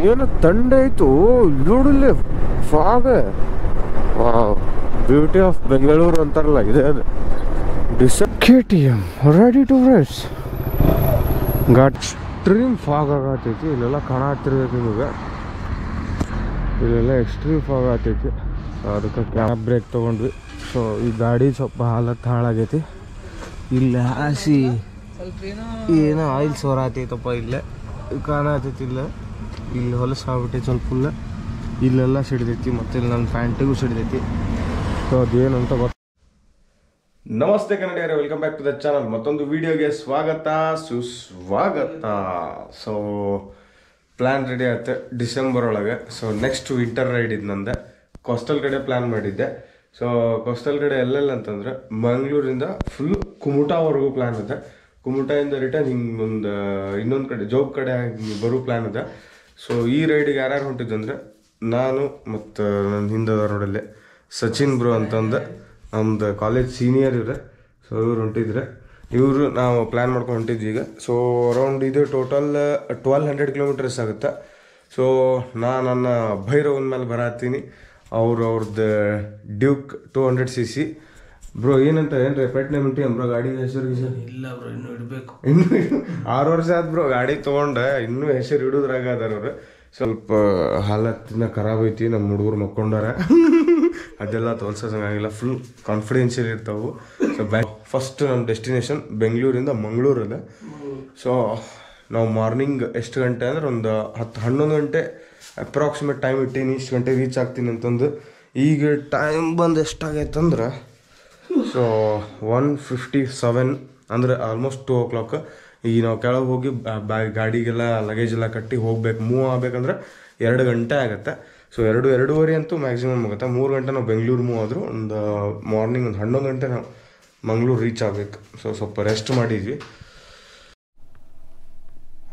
ಏನು ತಂಡ ಆಯ್ತು ನೋಡಿಲ್ಲ fog. Wow, beauty of Bengaluru ಅಂತಾರಲ್ಲ ಇದೆ ಅದು. KTM ready to race. Got extreme fog ಆಗತೈತಿ. ಇಲ್ಲೆಲ್ಲ ಕಾಣತ್ತಿರ್ಬೇಕು ನಿಮಗೆ. ಇಲ್ಲೆಲ್ಲ ಎಕ್ಸ್ಟ್ರೀಮ್ ಫಾಗ್ ಆಗತೈತಿ. ಅದಕ್ಕೆ ಕ್ಯಾಬ್ ಬ್ರೇಕ್ ತೊಗೊಂಡ್ವಿ. ಸೊ ಈ ಗಾಡಿ ಸ್ವಲ್ಪ ಹಾಲತ್ತು ಹಾಳಾಗೈತಿ. ಇಲ್ಲ ಹಾಸಿ ಏನೋ ಆಯಿಲ್ ಸೋರಾತೈತಪ್ಪ. ಇಲ್ಲೇ ಕಾಣತೈತಿ. ಇಲ್ಲಿ ಹೊಲಸು ಆಗ್ಬಿಟ್ಟೈತಿ ಸ್ವಲ್ಪ ಫುಲ್. ಇಲ್ಲೆಲ್ಲ ಸಿಡಿದೈತಿ ಮತ್ತು ಇಲ್ಲಿ ನನ್ನ ಪ್ಯಾಂಟಿಗೂ ಸಿಡಿದೈತಿ. ಸೊ ಅದೇನಂತ ನಮಸ್ತೆ ಕನ್ನಡಿಗರೇ, welcome back to the channel. ಮತ್ತೊಂದು ವಿಡಿಯೋಗೆ ಸ್ವಾಗತ ಸುಸ್ವಾಗತ. ಸೊ ಪ್ಲ್ಯಾನ್ ರೆಡಿ ಆಯ್ತು ಡಿಸೆಂಬರ್ ಒಳಗೆ. ಸೊ ನೆಕ್ಸ್ಟ್ ವಿಂಟರ್ ರೈಡ್ ಇದು ನಂದೆ. ಕೋಸ್ಟಲ್ ಕಡೆ ಪ್ಲ್ಯಾನ್ ಮಾಡಿದ್ದೆ. ಸೊ ಕೋಸ್ಟಲ್ ಕಡೆ ಎಲ್ಲೆಲ್ಲ ಅಂತಂದ್ರೆ ಮಂಗಳೂರಿಂದ ಫುಲ್ ಕುಮಟಾವರೆಗೂ ಪ್ಲ್ಯಾನ್ ಇದೆ. ಕುಮಟಾಯಿಂದ ರಿಟರ್ನ್ ಹಿಂಗೆ ಒಂದು ಇನ್ನೊಂದು ಕಡೆ ಜೋಗ್ ಕಡೆ ಬರೋ ಪ್ಲ್ಯಾನ್ ಇದೆ. ಸೊ ಈ ರೈಡಿಗೆ ಯಾರ್ಯಾರು ಹೊಂಟಿದ್ದಂದ್ರೆ ನಾನು ಮತ್ತು ನನ್ನ ಹಿಂದದ ರೋಡಲ್ಲೇ ಸಚಿನ್ ಬ್ರೋ ಅಂತಂದು ನಮ್ದು ಕಾಲೇಜ್ ಸೀನಿಯರ್ ಇವ್ರೆ. ಸೊ ಇವ್ರು ಹೊಂಟಿದ್ರೆ ಇವರು ನಾವು ಪ್ಲ್ಯಾನ್ ಮಾಡ್ಕೊಂಡು ಹೊಂಟಿದ್ವಿ ಈಗ. ಸೊ ಅರೌಂಡ್ ಇದು ಟೋಟಲ್ 1200 ಕಿಲೋಮೀಟರ್ಸ್ ಆಗುತ್ತೆ. ಸೊ ನನ್ನ ಭೈರವನ ಮೇಲೆ ಬರತ್ತೀನಿ. ಅವ್ರದ್ದು ಡ್ಯೂಕ್ 200cc. ಬ್ರೋ ಏನಂತ ಏನ್ರಿ ಪೆಟ್ ನೇಮ್ ಉಂಟಿ ಬ್ರೋ ಗಾಡಿ ಹೆಸರು? ಇಲ್ಲ ಬ್ರೋ, ಇನ್ನೂ ಇಡಬೇಕು. ಇನ್ನೂ 6 ವರ್ಷ ಆದ್ ಬ್ರೋ ಗಾಡಿ ತೊಗೊಂಡೆ, ಇನ್ನೂ ಹೆಸರು ಇಡೋದ್ರಾಗ ಅದಾರ ಅವ್ರು. ಸ್ವಲ್ಪ ಹಾಲತ್ತಿನ ಖರಾಬ್ ಐತಿ. ನಮ್ಮ ಹುಡುಗರು ಮಕ್ಕೊಂಡಾರ. ಅದೆಲ್ಲ ತೋರ್ಸೋಂಗಾಗಿಲ್ಲ. ಫುಲ್ ಕಾನ್ಫಿಡೆನ್ಷಿಯಲ್ ಇರ್ತಾವೆ. ಸೊ ಫಸ್ಟ್ ನಮ್ಮ ಡೆಸ್ಟಿನೇಷನ್ ಬೆಂಗಳೂರಿಂದ ಮಂಗಳೂರಲ್ಲ. ಸೊ ನಾವು ಮಾರ್ನಿಂಗ್ ಎಷ್ಟು ಗಂಟೆ ಅಂದ್ರೆ ಒಂದು 10-11 ಗಂಟೆ ಅಪ್ರಾಕ್ಸಿಮೇಟ್ ಟೈಮ್ ಇಟ್ಟೀನಿ. ಇಷ್ಟು ಗಂಟೆ ರೀಚ್ ಆಗ್ತೀನಿ ಅಂತಂದು. ಈಗ ಟೈಮ್ ಬಂದು ಎಷ್ಟಾಗೈತಂದ್ರೆ ಸೊ 1:57 ಅಂದರೆ ಆಲ್ಮೋಸ್ಟ್ 2 o'clock. ಈಗ ನಾವು ಕೆಳಗೆ ಹೋಗಿ ಗಾಡಿಗೆಲ್ಲ ಲಗೇಜ್ ಎಲ್ಲ ಕಟ್ಟಿ ಹೋಗ್ಬೇಕು. ಮೂವ್ ಆಗ್ಬೇಕಂದ್ರೆ 2 ಗಂಟೆ ಆಗುತ್ತೆ. ಸೊ 2-2:30 ಅಂತೂ ಮ್ಯಾಕ್ಸಿಮಮ್ ಆಗುತ್ತೆ. 3 ಗಂಟೆ ನಾವು ಬೆಂಗಳೂರು ಮೂವ್ ಆದರೂ ಒಂದು ಮಾರ್ನಿಂಗ್ ಒಂದು 11 ಗಂಟೆ ನಾವು ಮಂಗಳೂರು ರೀಚ್ ಆಗಬೇಕು. ಸೊ ಸ್ವಲ್ಪ ರೆಸ್ಟ್ ಮಾಡಿದ್ವಿ.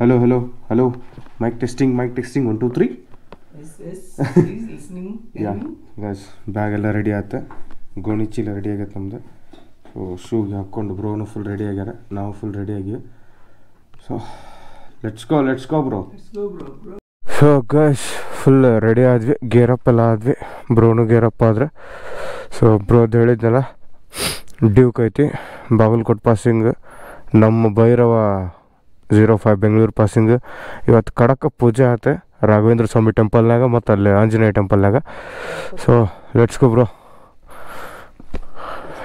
Hello hello hello, mic testing 1 2 3. Ya guys, bag ಎಲ್ಲ ರೆಡಿ ಆಯ್ತು. ಗೋಣಿ ಚೀಲ ರೆಡಿ ಆಗೈತೆ ನಮ್ದು. ಸೊ ಶೂಗೆ ಹಾಕ್ಕೊಂಡು ಬ್ರೋನು ಫುಲ್ ರೆಡಿ ಆಗ್ಯಾರ, ನಾವು ಫುಲ್ ರೆಡಿ ಆಗಿವಿ. So let's go bro. So guys full ready ಆದ್ವಿ, ಗೇರಪ್ ಎಲ್ಲ ಆದ್ವಿ. ಬ್ರೋನು ಗೇರಪ್ ಆದ್ರೆ. ಸೊ ಬ್ರೋದು ಹೇಳಿದ್ನಲ್ಲ, ಡ್ಯೂಕ್ ಐತಿ, ಬಾಗಲಕೋಟೆ ಪಾಸಿಂಗ್, ನಮ್ಮ ಭೈರವ 05 ಬೆಂಗಳೂರು ಪಾಸಿಂಗ್. ಇವತ್ತು ಕಡಕ ಪೂಜೆ ಆಯ್ತು ರಾಘವೇಂದ್ರ ಸ್ವಾಮಿ ಟೆಂಪಲ್ನಾಗ ಮತ್ತು ಅಲ್ಲಿ ಆಂಜನೇಯ ಟೆಂಪಲ್ನಾಗ. So let's go bro.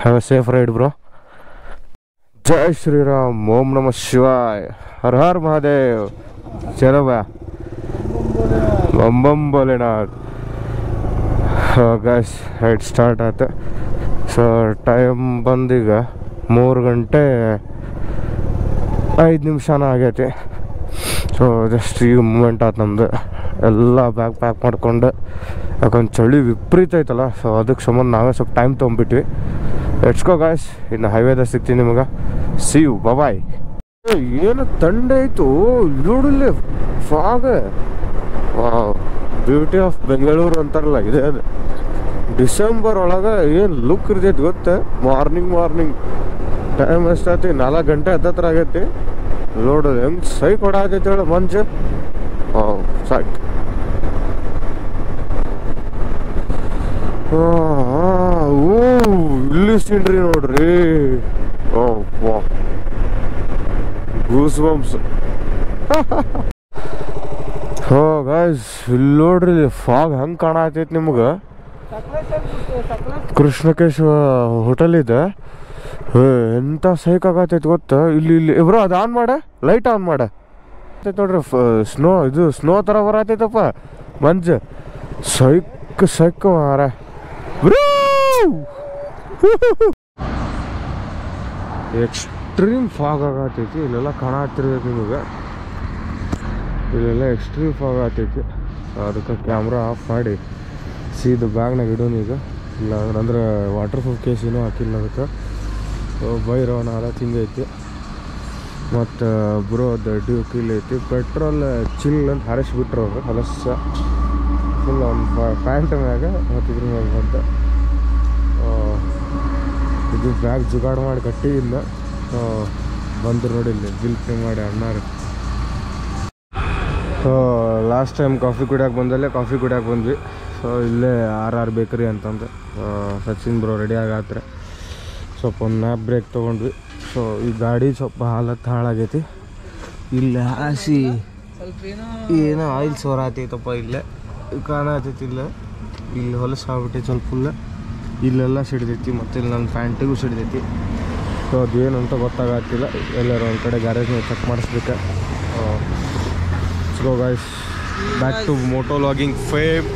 Have a safe ride bro. ಜೈ ಶ್ರೀರಾಮ್, ಓಂ ನಮಃ ಶಿವಾಯ, ಹರ ಹರ್ ಮಹಾದೇವ್. ಚಲೋ ಬಾ, ಬಂ ಬಂ ಭೋಲೆನಾಥ್. ಗೈಸ್ ರೈಡ್ ಸ್ಟಾರ್ಟ್ ಆಯ್ತು. ಸೊ ಟೈಮ್ ಬಂದೀಗ 3 ಗಂಟೆ 5 ನಿಮಿಷನ ಆಗೈತಿ. ಸೊ ಜಸ್ಟ್ ಈಗ ಮೂಮೆಂಟ್ ಆಯ್ತು ನಮ್ಮದು. ಎಲ್ಲ ಬ್ಯಾಗ್ ಪ್ಯಾಕ್ ಮಾಡ್ಕೊಂಡು, ಯಾಕಂದ್ರೆ ಚಳಿ ವಿಪರೀತ ಐತಲ್ಲ. ಸೊ ಅದಕ್ಕೆ ಸಂಬಂಧ ನಾವೇ ಸ್ವಲ್ಪ ಟೈಮ್ ತೊಗೊಂಬಿಟ್ವಿ. Let's go guys. ಇನ್ನು ಹೈವೇದಾಗ ಸಿಗ್ತೀನಿ ನಿಮಗೆ. See you, bye. ಏನು ತಂಡ ಆಯಿತು ನೋಡಿಲ್ಲ fog. Wow, beauty of Bengaluru ಅಂತಾರಲ್ಲ ಇದೆ ಅದು. ಡಿಸೆಂಬರ್ ಒಳಗೆ ಏನು ಲುಕ್ ಇರ್ತೈತಿ ಗೊತ್ತ. Morning time ಎಷ್ಟಾಯ್ತಿ? 4 ಗಂಟೆ ಹತ್ತತ್ರ ಆಗೈತಿ. ನೋಡೋದು ಹೆಂಗೆ ಸೈ ಕೊಡತೈತಿ ಹೇಳ ಮಂಚು. ಸಾಕು. ಇಲ್ಲಿ ಸೀನ್ರಿ ನೋಡ್ರಿ. Goose bumps. ಗೈಸ್ ಇಲ್ಲಿ ನೋಡ್ರಿ ಫಾಗ್ ಹಂಗೆ ಕಾಣತೈತಿ ನಿಮ್ಗೆ. ಕೃಷ್ಣಕೇಶ್ವ ಹೋಟೆಲ್ ಇದೆ. ಎಂತ ಸೈಕ್ ಆಗತೈತಿ ಗೊತ್ತ. ಇಲ್ಲಿ ಬ್ರೋ ಅದು ಆನ್ ಮಾಡ, ಲೈಟ್ ಆನ್ ಮಾಡ ನೋಡ್ರಿ. ಸ್ನೋ ಥರ ಬರತೈತಪ್ಪ ಮಂಜು. ಸೈಕ್ ಮಾರ. ಎಕ್ಸ್ಟ್ರೀಮ್ ಫಾಗ್ ಆಗತೈತಿ. ಇಲ್ಲೆಲ್ಲ ಕಾಣತ್ತಿರ್ಬೇಕು ನಿಮಗೆ. ಇಲ್ಲೆಲ್ಲ ಎಕ್ಸ್ಟ್ರೀಮ್ ಫಾಗ್ ಆಗತೈತಿ. ಅದಕ್ಕೆ ಕ್ಯಾಮ್ರಾ ಆಫ್ ಮಾಡಿ ಸೀದ ಬ್ಯಾಗ್ನಾಗ ಇಡೋನು ಈಗ. ಇಲ್ಲ ಅಂದ್ರೆ ವಾಟರ್ ಪ್ರೂಫ್ ಕೇಸ್ ಏನೂ ಹಾಕಿಲ್ಲ ಅದಕ್ಕೆ. ಭೈರವನ ಹಾಲತ್ ಹಿಂಗೈತಿ. ಮತ್ತು ಬ್ರೋ ಅದು ಡ್ಯೂಕ್ ಇಲ್ಲಿ ಐತಿ. ಪೆಟ್ರೋಲ್ ಚಿಲ್ ಅಂತ ಹಾರಿಸ್ಬಿಟ್ರು ಅವರು ಹೊಲಸ ಫುಲ್ ಒಂದು ಪ್ಯಾಂಟ್ ಮ್ಯಾಗ ಮತ್ತು ಇದ್ರ ಮ್ಯಾಗ ಬಂತ. ಇದು ಬ್ಯಾಗ್ ಜುಗಾಡು ಮಾಡಿ ಕಟ್ಟಿಲ್ಲ. ಬಂದರು ನೋಡಿ ಇಲ್ಲಿ ಬಿಲ್ ಪೇ ಮಾಡಿ ಅಣ್ಣಾರು. ಸೊ ಲಾಸ್ಟ್ ಟೈಮ್ ಕಾಫಿ ಕುಡಿಯೋಕೆ ಬಂದಲ್ಲೇ ಕಾಫಿ ಕುಡಿಯೋಕೆ ಬಂದ್ವಿ. ಸೊ ಇಲ್ಲೇ ಆರ್ ಬೇಕರಿ ಅಂತಂದು ಸಚಿನ್ ಬ್ರೋ ರೆಡಿ ಆಗತ್ರೆ. ಸ್ವಲ್ಪ ಒಂದು ನ್ಯಾಪ್ ಬ್ರೇಕ್ ತೊಗೊಂಡ್ವಿ. ಸೊ ಈ ಗಾಡಿ ಸ್ವಲ್ಪ ಹಾಲತ್ತು ಹಾಳಾಗೈತಿ. ಇಲ್ಲಿ ಹಾಸಿ ಏನೋ ಆಯಿಲ್ ಸೋರಾತೈತಪ್ಪ. ಇಲ್ಲೇ ಕಾಣತೈತಿ. ಇಲ್ಲಿ ಹೊಲಸು ಆಗ್ಬಿಟ್ಟೈತಿ ಸ್ವಲ್ಪ ಫುಲ್. ಇಲ್ಲೆಲ್ಲ ಸಿಡಿದೈತಿ ಮತ್ತು ಇಲ್ಲಿ ನನ್ನ ಪ್ಯಾಂಟಿಗೂ ಸಿಡಿದೈತಿ. ಸೊ ಅದೇನಂತ ಗೊತ್ತಾಗತ್ತಿಲ್ಲ. ಎಲ್ಲರೂ ಒಂದು ಕಡೆ ಗ್ಯಾರೇಜ್ನ ಚೆಕ್ ಮಾಡಿಸ್ಬೇಕು. So guys, back to moto logging fame.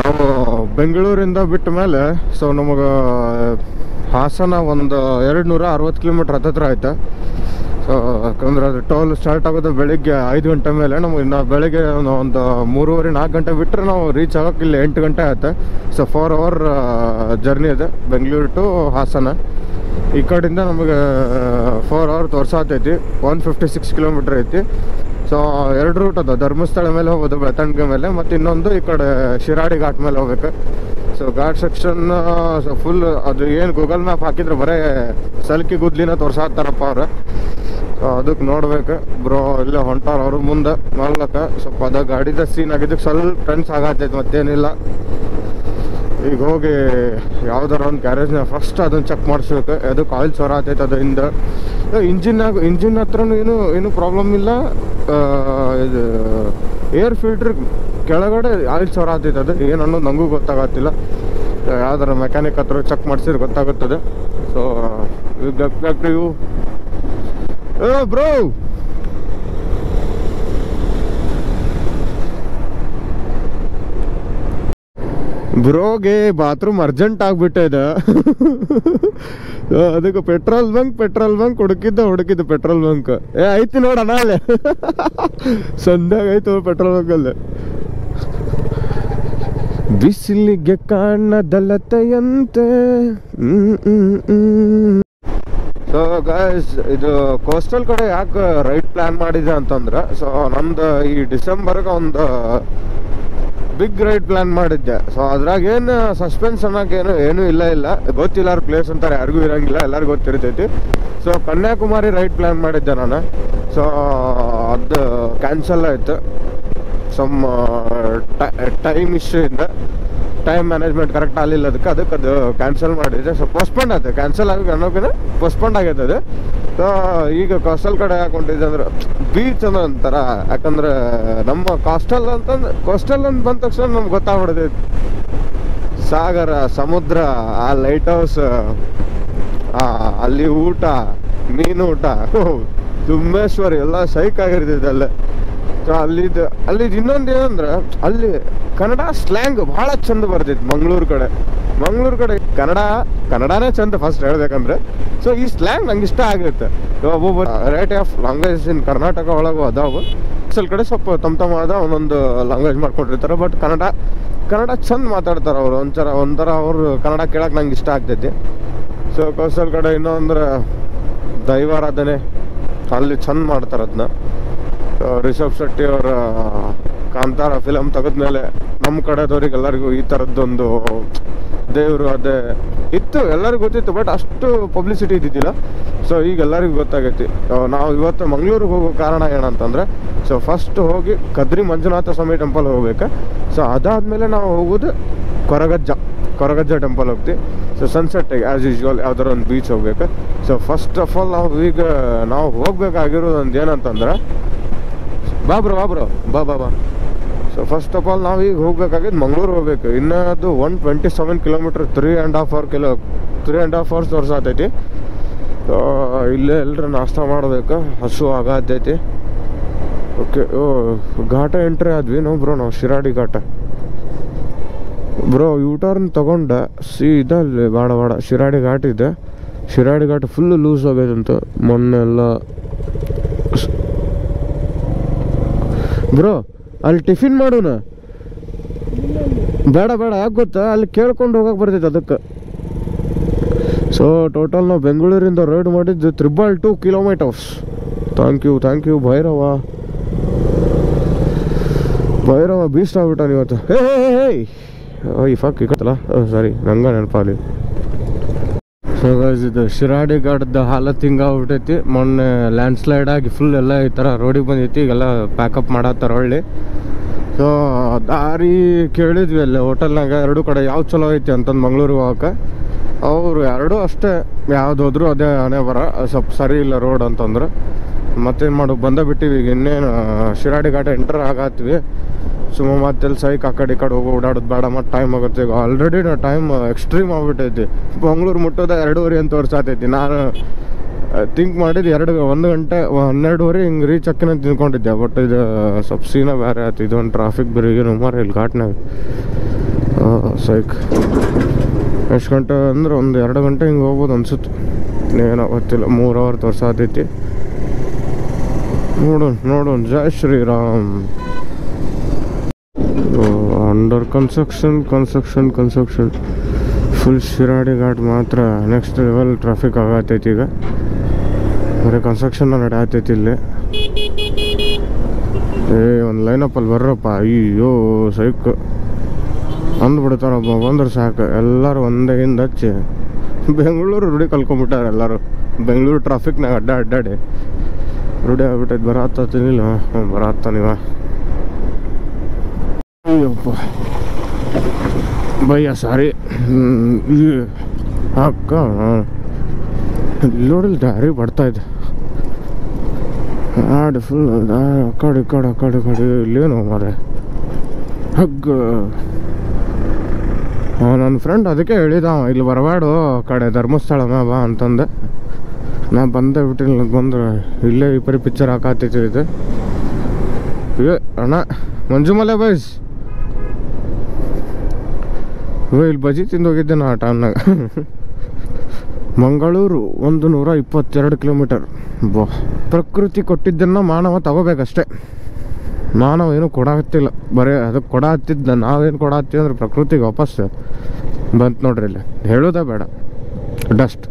ನಾವು ಬೆಂಗಳೂರಿಂದ ಬಿಟ್ಟ ಮೇಲೆ ಸೊ ನಮಗೆ ಹಾಸನ ಒಂದು 260 ಕಿಲೋಮೀಟ್ರ್ ಹತ್ತಿರ ಆಯ್ತು. ಸೊ ಯಾಕಂದ್ರೆ ಅದು ಟೋಲ್ ಸ್ಟಾರ್ಟ್ ಆಗೋದು ಬೆಳಿಗ್ಗೆ 5 ಗಂಟೆ ಮೇಲೆ. ನಮಗೆ ಇನ್ನು ಬೆಳಗ್ಗೆ ಒಂದು 3-4 ಗಂಟೆ ಬಿಟ್ಟರೆ ನಾವು ರೀಚ್ ಆಗೋಕೆ ಇಲ್ಲಿ 8 ಗಂಟೆ ಆಯ್ತು. ಸೊ 4 ಅವರ್ ಜರ್ನಿ ಇದೆ ಬೆಂಗಳೂರು ಟು ಹಾಸನ. ಈ ಕಡೆಯಿಂದ ನಮಗೆ 4 ಅವರ್ ತೋರ್ಸಾತೈತಿ. 156 ಕಿಲೋಮೀಟ್ರ್ ಐತಿ. ಸೊ 2 ರೂಟ್ ಅದ. ಧರ್ಮಸ್ಥಳ ಮೇಲೆ ಹೋಗೋದು ಬೆಳ್ತಂಡ್ಗೆ ಮೇಲೆ, ಮತ್ತು ಇನ್ನೊಂದು ಈ ಕಡೆ ಶಿರಾಡಿ ಘಾಟ್ ಮೇಲೆ ಹೋಗ್ಬೇಕು. ಸೊ ಘಾಟ್ ಸೆಕ್ಷನ್ ಫುಲ್ ಅದು ಏನು ಗೂಗಲ್ ಮ್ಯಾಪ್ ಹಾಕಿದ್ರೆ ಬರೀ ಸಲ್ಕಿ ಗುದ್ಲಿನ ತೋರ್ಸಾತಾರಪ್ಪ ಅವ್ರು. ಸೊ ಅದಕ್ಕೆ ನೋಡ್ಬೇಕು. ಬ್ರೋ ಇಲ್ಲೇ ಹೊಂಟಾರ ಅವರು ಮುಂದೆ ಮಾಡ್ಲಕ್ಕ. ಸ್ವಲ್ಪ ಅದ ಗಾಡಿದ ಸೀನ್ ಆಗಿದ್ದಕ್ಕೆ ಸ್ವಲ್ಪ ಟೆನ್ಸ್ ಆಗತ್ತೈತೆ, ಮತ್ತೇನಿಲ್ಲ. ಈಗ ಹೋಗಿ ಯಾವ್ದಾರ ಒಂದು ಗ್ಯಾರೇಜ್ನ ಫಸ್ಟ್ ಅದನ್ನು ಚೆಕ್ ಮಾಡಿಸ್ಬೇಕು. ಅದಕ್ಕೆ ಆಯಿಲ್ ಸೋರ ಆಗ್ತೈತೆ ಅದರಿಂದ. ಇಂಜಿನ್ ಹತ್ರನೂ ಏನು ಪ್ರಾಬ್ಲಮ್ ಇಲ್ಲ. ಇದು ಏರ್ ಫಿಲ್ಟ್ರ್ ಕೆಳಗಡೆ ಆಯಿಲ್ ಸೋರ ಆಗ್ತೈತೆ. ಅದು ಏನು ಅನ್ನೋದು ನನಗೂ ಗೊತ್ತಾಗತ್ತಿಲ್ಲ. ಯಾವ್ದಾರ ಮೆಕ್ಯಾನಿಕ್ ಹತ್ರ ಚೆಕ್ ಮಾಡಿಸಿದ್ರೆ ಗೊತ್ತಾಗುತ್ತದೆ. ಸೊ ಇವು ಬ್ರೋ ಬ್ರೋಗೆ ಬಾತ್ರೂಮ್ ಅರ್ಜೆಂಟ್ ಆಗ್ಬಿಟ್ಟಿದೆ. ಅದಕ್ಕೆ ಪೆಟ್ರೋಲ್ ಬಂಕ್ ಹುಡುಕಿದ್ದು ಪೆಟ್ರೋಲ್ ಬಂಕ್ ಐತಿ ನೋಡೋಣ. ಅಲ್ಲೇ ಸಂದಾಗ ಆಯ್ತು ಪೆಟ್ರೋಲ್ ಬಂಕಲ್ಲಿ. ಬಿಸಿಲಿಗೆ ಕಾಣದಲ್ಲತೆಯಂತೆ. ಸೊ ಗೈಸ್, ಇದು ಕೋಸ್ಟಲ್ ಕಡೆ ಯಾಕೆ ರೈಟ್ ಪ್ಲಾನ್ ಮಾಡಿದೆ ಅಂತಂದ್ರೆ, ಸೊ ನಮ್ದು ಈ ಡಿಸೆಂಬರ್ಗೆ ಒಂದು ಬಿಗ್ ರೈಡ್ ಪ್ಲಾನ್ ಮಾಡಿದ್ದೆ. ಸೊ ಅದ್ರಾಗ ಏನು ಸಸ್ಪೆನ್ಸ್ ಅನ್ನೋಕೆ ಏನೂ ಇಲ್ಲ. ಗೊತ್ತಿಲ್ಲ ಅವ್ರ ಪ್ಲೇಸ್ ಅಂತಾರೆ, ಯಾರಿಗೂ ಇರಂಗಿಲ್ಲ, ಎಲ್ಲರಿಗೂ ಗೊತ್ತಿರ್ತೈತಿ. ಸೊ ಕನ್ಯಾಕುಮಾರಿ ರೈಡ್ ಪ್ಲಾನ್ ಮಾಡಿದ್ದೆ ನಾನು. ಸೊ ಅದು ಕ್ಯಾನ್ಸಲ್ ಆಯಿತು. ಸಮ್ ಟೈಮ್ ಇಶ್ಯೂಯಿಂದ ಟೈಮ್ ಮ್ಯಾನೇಜ್ಮೆಂಟ್ ಕರೆಕ್ಟ್ ಆಗಲಿಲ್ಲ. ಅದಕ್ಕೆ ಅದು ಕ್ಯಾನ್ಸಲ್ ಮಾಡಿದ್ದೆ. ಸೊ ಪೋಸ್ಟ್ಪೋಂಡ್ ಆಯ್ತು. ಕ್ಯಾನ್ಸಲ್ ಆಗಿ ಅನ್ನೋಕೆ ಪೋಸ್ಟ್ಪೋಂಡ್ ಆಗೈತೆ ಅದು. ಸೊ ಈಗ ಕೋಸ್ಟಲ್ ಕಡೆ ಹಾಕೊಂಡಿದ್ದೆ ಅಂದ್ರೆ ಬೀಚ್ ಅನ್ನೋ ಒಂಥರ. ಯಾಕಂದ್ರೆ ನಮ್ಮ ಕೋಸ್ಟಲ್ ಅಂತ ಬಂದ ತಕ್ಷಣ ನಮ್ಗೆ ಗೊತ್ತಾಗ್ಬಿಡ್ತೈತಿ. ಸಾಗರ, ಸಮುದ್ರ, ಆ ಲೈಟ್ ಹೌಸ್, ಅಲ್ಲಿ ಊಟ, ಮೀನು ಊಟ, ದುಮ್ಮೇಶ್ವರಿ ಎಲ್ಲ ಸೈಕ್ ಆಗಿರ್ತೈತೆ ಅಲ್ಲೇ. ಸೊ ಅಲ್ಲಿದ್ದು ಇನ್ನೊಂದು ಏನಂದ್ರೆ, ಅಲ್ಲಿ ಕನ್ನಡ ಸ್ಲ್ಯಾಂಗ್ ಭಾಳ ಚಂದ ಬರ್ತೈತಿ. ಮಂಗಳೂರು ಕಡೆ ಕನ್ನಡನೇ ಚಂದ ಫಸ್ಟ್ ಹೇಳ್ಬೇಕಂದ್ರೆ. ಸೊ ಈ ಸ್ಲ್ಯಾಂಗ್ ನಂಗೆ ಇಷ್ಟ ಆಗುತ್ತೆ. ಒಬ್ಬೊಬ್ಬ variety of language in Karnataka ಒಳಗೂ ಅದಾವು. ಸ್ವಲ್ಪ ಕಡೆ ಸ್ವಲ್ಪ ತಮ್ಮ ಒಂದೊಂದು ಲ್ಯಾಂಗ್ವೇಜ್ ಮಾಡ್ಕೊಂಡಿರ್ತಾರೆ. ಬಟ್ ಕನ್ನಡ ಚಂದ ಮಾತಾಡ್ತಾರೆ ಅವರು. ಒಂಥರ ಅವರು ಕನ್ನಡ ಕೇಳಕ್ಕೆ ನಂಗೆ ಇಷ್ಟ ಆಗ್ತೈತಿ. ಸೊ ಕೋಸ್ಟಲ್ ಕಡೆ ಇನ್ನೊಂದ್ರೆ ದೈವಾರಾಧನೆ ಅಲ್ಲಿ ಚಂದ ಮಾಡ್ತಾರೆ ಅದನ್ನ. ರಿಷಬ್ ಶೆಟ್ಟಿ ಅವರ ಕಾಂತಾರ ಫಿಲಮ್ ತೆಗೆದ್ಮೇಲೆ ನಮ್ಮ ಕಡೆದವ್ರಿಗೆ ಎಲ್ಲರಿಗೂ ಈ ಥರದ್ದೊಂದು ದೇವರು ಅದೇ ಇತ್ತು, ಎಲ್ಲರಿಗೂ ಗೊತ್ತಿತ್ತು. ಬಟ್ ಅಷ್ಟು ಪಬ್ಲಿಸಿಟಿ ಇದ್ದಿದ್ದಿಲ್ಲ. ಸೊ ಈಗ ಎಲ್ಲರಿಗೂ ಗೊತ್ತಾಗೈತಿ. ನಾವು ಇವತ್ತು ಮಂಗಳೂರಿಗೆ ಹೋಗೋ ಕಾರಣ ಏನಂತಂದರೆ, ಸೊ ಫಸ್ಟ್ ಹೋಗಿ ಕದ್ರಿ ಮಂಜುನಾಥ ಸ್ವಾಮಿ ಟೆಂಪಲ್ ಹೋಗ್ಬೇಕು. ಸೊ ಅದಾದಮೇಲೆ ನಾವು ಹೋಗೋದು ಕೊರಗಜ್ಜ ಟೆಂಪಲ್ ಹೋಗ್ತೀವಿ. ಸೊ ಸನ್ಸೆಟ್ಟಿಗೆ ಆ್ಯಸ್ ಯೂಶ್ವಲ್ ಯಾವ್ದಾರ ಒಂದು ಬೀಚ್ ಹೋಗ್ಬೇಕು. ಸೊ ಫಸ್ಟ್ ಆಫ್ ಆಲ್ ನಾವು ಹೋಗ್ಬೇಕಾಗಿರೋದು ಒಂದು ಏನಂತಂದ್ರೆ, ಬಾ ಬಾ. ಸೊ ಫಸ್ಟ್ ಆಫ್ ಆಲ್ ನಾವು ಈಗ ಹೋಗ್ಬೇಕಾಗಿದ್ದು ಮಂಗಳೂರು ಹೋಗ್ಬೇಕು. ಇನ್ನು ಅದು 127 ಕಿಲೋಮೀಟ್ರ್, 3.5 ಅವರ್ಸ್ ತೋರ್ಸಾತೈತಿ. ಇಲ್ಲೇ ಎಲ್ಲರೂ ನಾಷ್ಟ ಮಾಡಬೇಕು, ಹಸು ಆಗತೈತಿ. ಓಕೆ, ಘಾಟ ಎಂಟ್ರಿ ಆದ್ವಿ ನಾವು ಶಿರಾಡಿ ಘಾಟ. ಬ್ರೋ ಯೂಟರ್ನ್ ತೊಗೊಂಡೆ ಸೀದಾ ಅಲ್ಲಿ ಬೇಡ ಶಿರಾಡಿ ಘಾಟ್ ಇದೆ. ಶಿರಾಡಿ ಘಾಟ್ ಫುಲ್ಲು ಲೂಸ್ ಆಗೈತಂತ ಮೊನ್ನೆಲ್ಲ. ಬ್ರೋ ಅಲ್ಲಿ ಟಿಫಿನ್ ಮಾಡೋಣ. ಬೇಡ ಯಾಕೆ ಗೊತ್ತಾ, ಅಲ್ಲಿ ಕೇಳ್ಕೊಂಡು ಹೋಗಕ್ಕೆ ಬರ್ತೈತೆ ಅದಕ್ಕೆ. ಸೊ ಟೋಟಲ್ ನಾವು ಬೆಂಗಳೂರಿಂದ ರೈಡ್ ಮಾಡಿದ್ದು 2 kilometres. Thank you Bhairava beast ಆಗ್ಬಿಟ್ಟಾನ ಇವತ್ತು. ಈ ಫಕ್ ಇಕ್ಕತ್ತಲ್ಲ, ಸಾರಿ ನಂಗೆ ನೆನಪಾಗಲಿ. ಇದು ಶಿರಾಡಿ ಘಾಟದ ಹಾಲತ್ ಹಿಂಗಾಗ್ಬಿಟ್ಟೈತಿ. ಮೊನ್ನೆ ಲ್ಯಾಂಡ್ ಸ್ಲೈಡ್ ಆಗಿ ಫುಲ್ ಎಲ್ಲ ಈ ಥರ ರೋಡಿಗೆ ಬಂದೈತಿ. ಈಗೆಲ್ಲ ಪ್ಯಾಕಪ್ ಮಾಡತ್ತಾರ ಒಳ್ಳೆ. ಸೊ ದಾರಿ ಕೇಳಿದ್ವಿ ಅಲ್ಲಿ ಹೋಟೆಲ್ನಾಗ ಎರಡು ಕಡೆ ಯಾವ್ದು ಚಲೋ ಐತಿ ಅಂತಂದು ಮಂಗ್ಳೂರಿಗೆ ಹೋಗಕ್ಕೆ. ಅವರು ಎರಡೂ ಅಷ್ಟೇ, ಯಾವ್ದು ಹೋದ್ರು ಅದೇ ಹಣೆ ಬರ, ಸ್ವಲ್ಪ ಸರಿ ಇಲ್ಲ ರೋಡ್ ಅಂತಂದ್ರೆ. ಮತ್ತೇನು ಮಾಡೋಕೆ ಬಿಟ್ಟಿವಿ. ಈಗ ಇನ್ನೇನು ಶಿರಾಡಿ ಘಾಟ ಎಂಟರ್ ಆಗತ್ತೀವಿ. ಸುಮ್ಮ ಮತ್ತೆ ಸೈಕ್ ಆ ಕಡೆ ಈ ಕಡೆ ಹೋಗಿ ಓಡಾಡೋದು ಬೇಡ, ಮತ್ತು ಟೈಮ್ ಆಗುತ್ತೆ. ಈಗ ಆಲ್ರೆಡಿ ಟೈಮ್ ಎಕ್ಸ್ಟ್ರೀಮ್ ಆಗ್ಬಿಟ್ಟೈತಿ. ಮಂಗ್ಳೂರು ಮುಟ್ಟೋದ 2:30 ಅಂತ ತೋರಿಸಾತೈತಿ. ನಾನು ಥಿಂಕ್ ಮಾಡಿದ್ದು 1 ಗಂಟೆ 12:30 ಹಿಂಗೆ ರೀಚ್ ಅಕ್ಕಿನ ತಿನ್ಕೊಂಡಿದ್ದೆ. ಬಟ್ ಇದು ಸ್ವಲ್ಪ ಸೀನ ಬೇರೆ ಆಯ್ತು. ಇದೊಂದು ಟ್ರಾಫಿಕ್ ಬೇರೆ ಏನು ಮಾರ ಇಲ್ಲಿ ಘಾಟ್ನಾಗ. ಸೈಕ್ ಎಷ್ಟು ಗಂಟೆ ಅಂದ್ರೆ 1-2 ಗಂಟೆ ಹಿಂಗೆ ಹೋಗ್ಬೋದು ಅನ್ಸುತ್ತೆ. ಏನೋ ಗೊತ್ತಿಲ್ಲ. 3 ಅವರ್ ತೋರಿಸಾತೈತಿ. ನೋಡೋಣ. ಜೈ Shri Ram. Under construction full Shiradi Ghat ಮಾತ್ರ ನೆಕ್ಸ್ಟ್ ಲೆವೆಲ್ ಟ್ರಾಫಿಕ್ ಆಗತೈತಿ. ಈಗ ಬರೀ ಕನ್ಸ್ಟ್ರಕ್ಷನ್ ನಡೆಯತೈತಿ ಇಲ್ಲಿ. ಒಂದು ಲೈನಪ್ಪಲ್ಲಿ ಬರ್ರಪ್ಪ. ಅಯ್ಯೋ ಸೈಕ್ ಅಂದ್ಬಿಡ್ತಾರಪ್ಪ. ಬಂದ್ರೆ ಸಾಕು ಎಲ್ಲರೂ ಒಂದೇ ಹಿಂದೆ ಹಚ್ಚಿ. ಬೆಂಗಳೂರು ರೂಢಿ ಕಲ್ಕೊಂಡ್ಬಿಟ್ಟಾರೆ ಎಲ್ಲರೂ. ಬೆಂಗಳೂರು ಟ್ರಾಫಿಕ್ನಾಗ ಅಡ್ಡಾಡಿ ರೂಢಿ ಆಗ್ಬಿಟ್ಟೈತೆ. ಬರತ್ತಿಲ್ಲ ಬರತ್ತಾನಿವ. ಅಯ್ಯಪ್ಪ ಭಯ್ಯ ಸಾರಿ ಅಕ್ಕ. ನೋಡಿಲ್ ದಾರಿ ಬರ್ತಾಯಿದೆ ಆಡು ಫುಲ್ ಆ ಕಡೆ ಇಲ್ಲೇನು ಮಾರೆ ಹಗ್ಗ. ನನ್ನ ಫ್ರೆಂಡ್ ಅದಕ್ಕೆ ಹೇಳಿದ ಇಲ್ಲಿ ಬರಬೇಡು ಕಡೆ ಧರ್ಮಸ್ಥಳ ಬಾ ಅಂತಂದೆ. ನಾ ಬಿಟ್ಟಿಲ್ಲ. ಬಂದ್ರೆ ಇಲ್ಲೇ ಈ ಪರಿ ಪಿಕ್ಚರ್ ಹಾಕತ್ತೈತಿ. ಇದು ಅಣ್ಣ ಮಂಜುಮಲೆ ಬೈಸ್ ಇಲ್ಲಿ ಬಜಿ ತಿಂದು ಹೋಗಿದ್ದೆ ನಾ ಆ ಟೈಮ್ನಾಗ. ಮಂಗಳೂರು 122 ಕಿಲೋಮೀಟರ್. ಪ್ರಕೃತಿ ಕೊಟ್ಟಿದ್ದನ್ನು ಮಾನವ ತಗೋಬೇಕಷ್ಟೆ. ಮಾನವ ಏನು ಕೊಡತ್ತಿಲ್ಲ, ಬರೀ ಅದಕ್ಕೆ ಕೊಡತ್ತಿದ್ದ. ನಾವೇನು ಕೊಡತ್ತೀವಿ ಅಂದ್ರೆ ಪ್ರಕೃತಿಗೆ ವಾಪಸ್ ಬಂತು ನೋಡ್ರಿ. ಇಲ್ಲಿ ಹೇಳೋದೇ ಬೇಡ. ಡಸ್ಟ್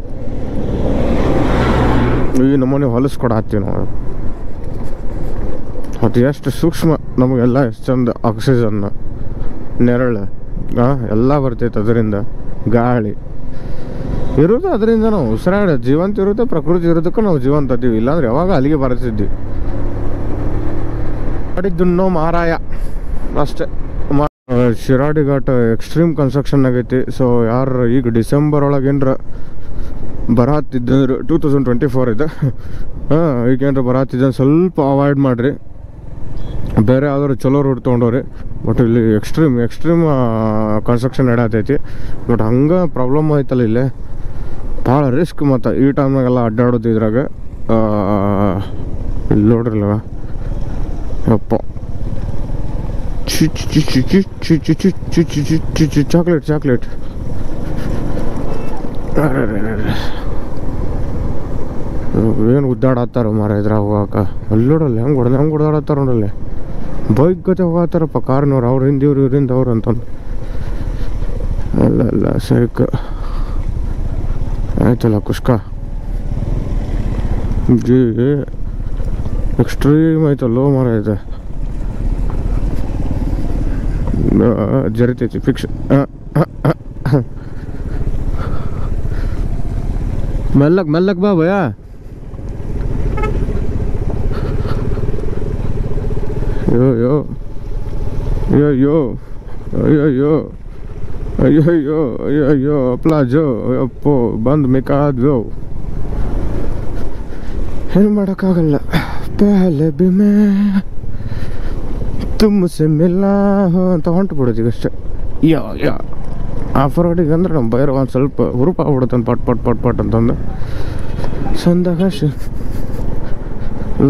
ಈ ನಮ್ಮನೆ ಹೊಲಸು ಕೊಡತ್ತೀವಿ ನಾವು. ಅದು ಎಷ್ಟು ಸೂಕ್ಷ್ಮ ನಮಗೆಲ್ಲ, ಎಷ್ಟು ಚಂದ ಆಕ್ಸಿಜನ್, ನೆರಳು ಎಲ್ಲ ಬರ್ತೈತೆ ಅದರಿಂದ. ಗಾಳಿ ಇರೋದು ಅದರಿಂದ. ನಾವು ಉಸಿರಾಡ ಜೀವಂತ ಇರುತ್ತೆ. ಪ್ರಕೃತಿ ಇರೋದಕ್ಕೆ ನಾವು ಜೀವಂತ ಇದ್ದೀವಿ. ಇಲ್ಲಾಂದ್ರೆ ಯಾವಾಗ ಅಲ್ಲಿಗೆ ಬರ್ತಿದ್ವಿ. ಮಾಡಿದ್ದು ಮಾರಾಯ ಅಷ್ಟೇ. ಶಿರಾಡಿ ಘಾಟ್ ಎಕ್ಸ್ಟ್ರೀಮ್ ಕನ್ಸ್ಟ್ರಕ್ಷನ್ ಆಗೈತಿ. ಸೊ ಯಾರು ಈಗ ಡಿಸೆಂಬರ್ ಒಳಗೇನ್ರ ಬರತ್ತಿದ್ದಂದ್ರೆ 2024 ಇದೆ. ಈಗೇನ್ರ ಬರತ್ತಿದ್ದ ಸ್ವಲ್ಪ ಅವಾಯ್ಡ್ ಮಾಡಿರಿ. ಬೇರೆ ಯಾವ್ದಾದ್ರು ಚಲೋ ರೋಡ್ ತೊಗೊಂಡವ್ರಿ. ಬಟ್ ಇಲ್ಲಿ ಎಕ್ಸ್ಟ್ರೀಮ್ ಕನ್ಸ್ಟ್ರಕ್ಷನ್ ನಡತೈತಿ. ಬಟ್ ಹಂಗೆ ಪ್ರಾಬ್ಲಮ್ ಆಯ್ತಲ್ಲ ಇಲ್ಲಿ, ಭಾಳ ರಿಸ್ಕ್. ಮತ್ತು ಈ ಟೈಮ್ನಾಗೆಲ್ಲ ಅಡ್ಡಾಡೋದು ಇದ್ರಾಗ. ಇಲ್ಲಿ ನೋಡ್ರಿಲ್ವ ಅಪ್ಪ ಚಾಕ್ಲೇಟ್ ಏನು ಉದ್ದಾಡತ್ತಾರ ಮಾರ ಇದ್ರಾಗ ಹೋಗಾಕ. ಅಲ್ಲಿ ನೋಡಲ್ಲ ಹೆಂಗೆ ಹೊಡೆದಾಡತ್ತಾರ ನೋಡಲ್ಲಿ. ಬೈಕ್ ಗತೆ ಹೋಗತ್ತಾರಪ್ಪ ಕಾರ್ನವ್ರು. ಅವ್ರು ಹಿಂದೆ ಇವ್ರಿಂದ ಅವ್ರು ಅಂತಂದು. ಅಲ್ಲ ಸೈಕ್ ಆಯ್ತಲ್ಲ ಕುಷ್ಕ. ಜಿ ಎಕ್ಸ್ಟ್ರೀಮ್ ಆಯ್ತಲ್ಲೋ ಮಾರ ಇದೆ. ಜರಿತೈತಿ ಫಿಕ್ಸ್. ಮೆಲ್ಲಕ್ ಬಾ ಭಯ. ಅಯ್ಯೋ ಪ್ಲಾಜೋ ಅಪ್ಪೋ ಬಂದು ಬೇಕಾದ್ವು. ಏನು ಮಾಡೋಕ್ಕಾಗಲ್ಲ. ಪಹಲೆ ಬಿಮೆ ತುಮ್ಸೆ ಮಿಲ್ಲ ಅಂತ ಹೊಂಟು ಬಿಡೋದು ಈಗಷ್ಟೇ. ಆಫ್ ರೋಡಿಗೆ ಅಂದ್ರೆ ನಮ್ಮ ಬೈರ ಒಂದು ಸ್ವಲ್ಪ ಹುರುಪ ಆಗ್ಬಿಡುತ್ತೆ. ಪಟ್ ಅಂತಂದು ಸಂದಾಗ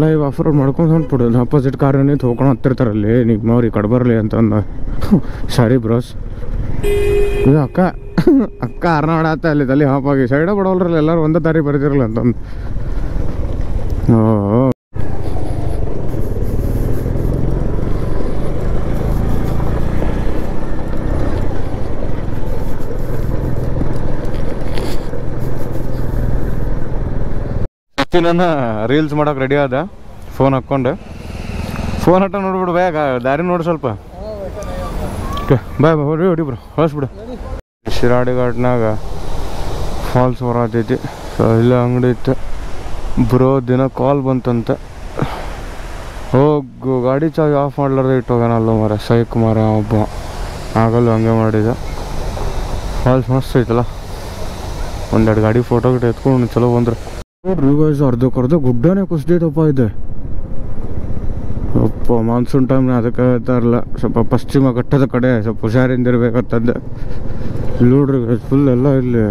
ಲೈವ್ ಆಫ್ ರೋಡ್ ಮಾಡ್ಕೊಂಡು ಹೊಂಟ್ಬಿಡೋದು. ಅಪೋಸಿಟ್ ಕಾರ್ ನಿಂತು ಹೋಗ್ಕೊಂಡು ಹತ್ತಿರ್ತಾರಲ್ಲಿ. ನಿಮ್ಮ ಅವ್ರಿಗೆ ಕಡೆ ಬರಲಿ ಅಂತಂದು. ಸಾರಿ ಬ್ರೋಸ್. ಇದು ಅಕ್ಕ ಆಡ್ತಾ ಅಲ್ಲಿ ತಲೆ ಹಾಪಾಗಿ ಸೈಡ ಬಿಡೋಲ್ರಲ್ಲ. ಎಲ್ಲರೂ ಒಂದೇ ದಾರಿ ಬರ್ತಿರಲ್ಲ ಅಂತಂದು. ನನ್ನ ರೀಲ್ಸ್ ಮಾಡೋಕೆ ರೆಡಿ ಆದ. ಫೋನ್ ಹಾಕ್ಕೊಂಡು ಫೋನ್ ಹಟ್ಟ ನೋಡ್ಬಿಡು ಬೇಗ. ದಾರಿ ನೋಡಿ ಸ್ವಲ್ಪ. ಬಾಯ್ ಹೊಡಿ ಬ್ರೋ ಹೊಳಿಸ್ಬಿಡು. ಶಿರಾಡಿ ಘಾಟ್ನಾಗ ಫಾಲ್ಸ್ ಹೊರತೈತಿ. ಸೊ ಇಲ್ಲ ಅಂಗಡಿ ಇತ್ತು. ಬ್ರೋ ದಿನ ಕಾಲ್ ಬಂತಂತೆ, ಹೋಗು ಗಾಡಿ ಚಾವಿ ಆಫ್ ಮಾಡ್ಲಾರ್ದೆ ಇಟ್ಟೋಗನಲ್ಲ ಮರ ಸೈಕ್ ಮರ ಒಬ್ಬ. ಆಗಲ್ಲ ಹಂಗೆ ಮಾಡಿದ. ಫಾಲ್ಸ್ ಮಸ್ತ್ ಐತಲ್ಲ, ಒಂದೆರಡು ಗಾಡಿ ಫೋಟೋ ಗಿಟ ಎತ್ಕೊಂಡು ಚಲೋ ಬಂದ್ರೆ ನೋಡ್ರಿ ಗೈಸ್. ಅರ್ಧಕ್ಕರ್ಧ ಗುಡ್ಡನೇ ಕುಸ್ದೈತಪ್ಪ ಇದೆ. ಅಪ್ಪ ಮಾನ್ಸೂನ್ ಟೈಮ್ನ ಅದಕ್ಕೆ ಹೇಳ್ತಾರಲ್ಲ, ಸ್ವಲ್ಪ ಪಶ್ಚಿಮ ಘಟ್ಟದ ಕಡೆ ಸ್ವಲ್ಪ ಹುಷಾರಿಂದ ಇರ್ಬೇಕಂತಂದೆ. ಇಲ್ಲಿ ನೋಡ್ರಿ ಫುಲ್ ಎಲ್ಲ ಇಲ್ಲಿ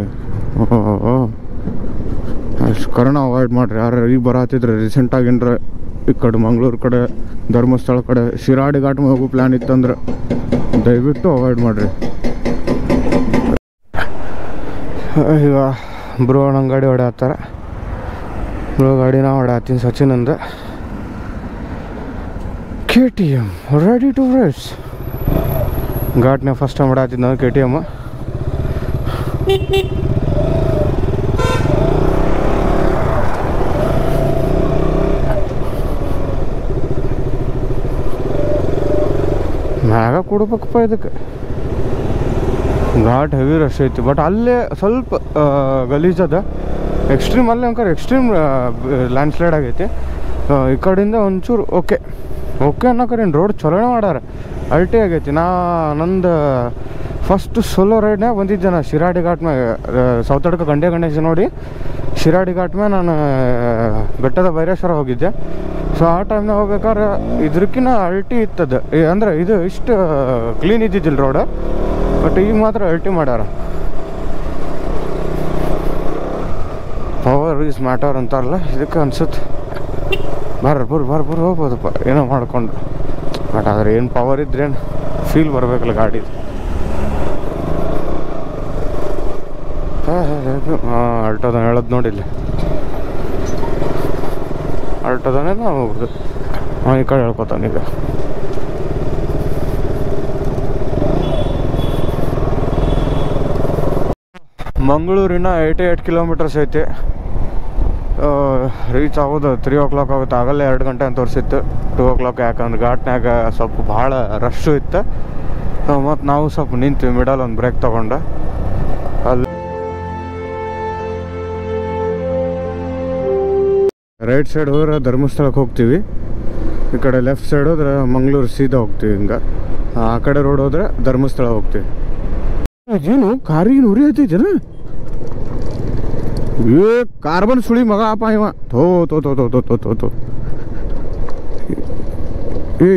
ಅಷ್ಟು ಕರೋನಾ ಅವಾಯ್ಡ್ ಮಾಡಿರಿ. ಯಾರು ಈಗ ಬರತ್ತಿದ್ರೆ ರೀಸೆಂಟಾಗಿನ್ರೆ ಈ ಕಡೆ ಮಂಗಳೂರು ಕಡೆ, ಧರ್ಮಸ್ಥಳ ಕಡೆ, ಶಿರಾಡಿ ಘಾಟ್ ಹೋಗೋ ಪ್ಲ್ಯಾನ್ ಇತ್ತಂದ್ರೆ ದಯವಿಟ್ಟು ಅವಾಯ್ಡ್ ಮಾಡಿರಿ. ಈಗ ಬ್ರೋ ನಂಗೆ ಗಾಡಿ ಹೊಡ್ಯಾತ್ತಾರ. ಬ್ರೋ ಗಾಡಿನ ಹೊಡ್ಯಾತೀನಿ ಸಚಿನ್ ಅಂದ. KTM ready to race. ಘಾಟ್ನ ಫಸ್ಟ್ ಟೈಮ್ ಹೊಡ್ಯಾತಿದ್ದು ನಾವು KTM. ಮ್ಯಾಗ ಕೊಡ್ಬೇಕಪ್ಪ ಇದಕ್ಕೆ. ಘಾಟ್ ಹೆವಿ ರಶ್ ಐತಿ, ಬಟ್ ಅಲ್ಲೇ ಸ್ವಲ್ಪ ಗಲೀಜದ. ಎಕ್ಸ್ಟ್ರೀಮ್ ಅಲ್ಲೇ ಅಂಕರ್ ಎಕ್ಸ್ಟ್ರೀಮ್ ಲ್ಯಾಂಡ್ ಸ್ಲೈಡ್ ಆಗೈತಿ. ಈ ಕಡೆಯಿಂದ ಒಂಚೂರು ಓಕೆ ಅನ್ನೋಕರೇನು ರೋಡ್ ಚಲೋನೇ ಮಾಡ್ಯಾರ, ಅಲ್ಟಿ ಆಗೈತಿ. ನಂದು ಫಸ್ಟ್ ಸೋಲೋ ರೈಡ್ನಾಗ ಬಂದಿದ್ದೆ ನಾ ಶಿರಾಡಿ ಘಾಟ್ ಮ್ಯಾಗ. ಸೌತಡ್ಕ ಗಂಡೆ ಗಣೇಶ ನೋಡಿ ಶಿರಾಡಿ ಘಾಟ್ ಮ್ಯಾಗ ನಾನು ಬೆಟ್ಟದ ಭೈರೇಶ್ವರ ಹೋಗಿದ್ದೆ. ಸೊ ಆ ಟೈಮ್ನಾಗ ಹೋಗ್ಬೇಕಾದ್ರೆ ಇದ್ರಕ್ಕಿಂತ ಅಲ್ಟಿ ಇತ್ತದ, ಅಂದರೆ ಇದು ಇಷ್ಟು ಕ್ಲೀನ್ ಇದ್ದಿದ್ದಿಲ್ಲ ರೋಡ್, ಬಟ್ ಈಗ ಮಾತ್ರ ಅಲ್ಟಿ ಮಾಡ್ಯಾರ. ಪವರ್ ಈಸ್ ಮ್ಯಾಟರ್ ಅಂತಾರಲ್ಲ, ಇದಕ್ಕೆ ಅನ್ಸುತ್ತೆ. ಬರ್ರಿ ಹೋಗ್ಬೋದಪ್ಪ ಏನೋ ಮಾಡ್ಕೊಂಡು. ಬಟ್ ಆದ್ರೆ ಏನು ಪವರ್ ಇದ್ರೇನು ಫೀಲ್ ಬರಬೇಕಲ್ಲ ಗಾಡಿ. ಅಲ್ಟೋದಾನೆ ಹೇಳೋದು ನೋಡಿಲ್ಲ, ಅಲ್ಟೋದಾನೆ ನಾವು ಹೋಗುದು. ಈ ಕಡೆ ಹೇಳ್ಕೊತಾನೆ ಈಗ. ಮಂಗಳೂರಿನ 88 ಕಿಲೋಮೀಟರ್ಸ್ ಐತಿ. ರೀಚ್ ಆಗೋದು 3 o'clock ಆಗುತ್ತೆ. ಆಗಲ್ಲೇ 2 ಗಂಟೆ ಅಂತ ತೋರಿಸಿತ್ತು, 2 o'clock. ಯಾಕಂದ್ರೆ ಘಾಟ್ನಾಗ ಸ್ವಲ್ಪ ಭಾಳ ರಶ್ಶು ಇತ್ತು. ಮತ್ತು ನಾವು ಸ್ವಲ್ಪ ನಿಂತೀವಿ ಮಿಡಲ್ ಒಂದು ಬ್ರೇಕ್ ತೊಗೊಂಡು. ಅಲ್ಲಿ ರೈಟ್ ಸೈಡ್ ಹೋದ್ರೆ ಧರ್ಮಸ್ಥಳಕ್ಕೆ ಹೋಗ್ತೀವಿ, ಈ ಕಡೆ ಲೆಫ್ಟ್ ಸೈಡ್ ಹೋದ್ರೆ ಮಂಗಳೂರು ಸೀದಾ ಹೋಗ್ತೀವಿ. ಹಿಂಗೆ ಆ ಕಡೆ ರೋಡ್ ಹೋದ್ರೆ ಧರ್ಮಸ್ಥಳ ಹೋಗ್ತೀವಿ. ಏನು ಕಾರಿಗೆ ಉರಿ ಐತೈತೇನ? ಕಾರ್ಬನ್ ಸುಳಿ ಮಗ ಅಪ್ಪ ಇವ. ತೋ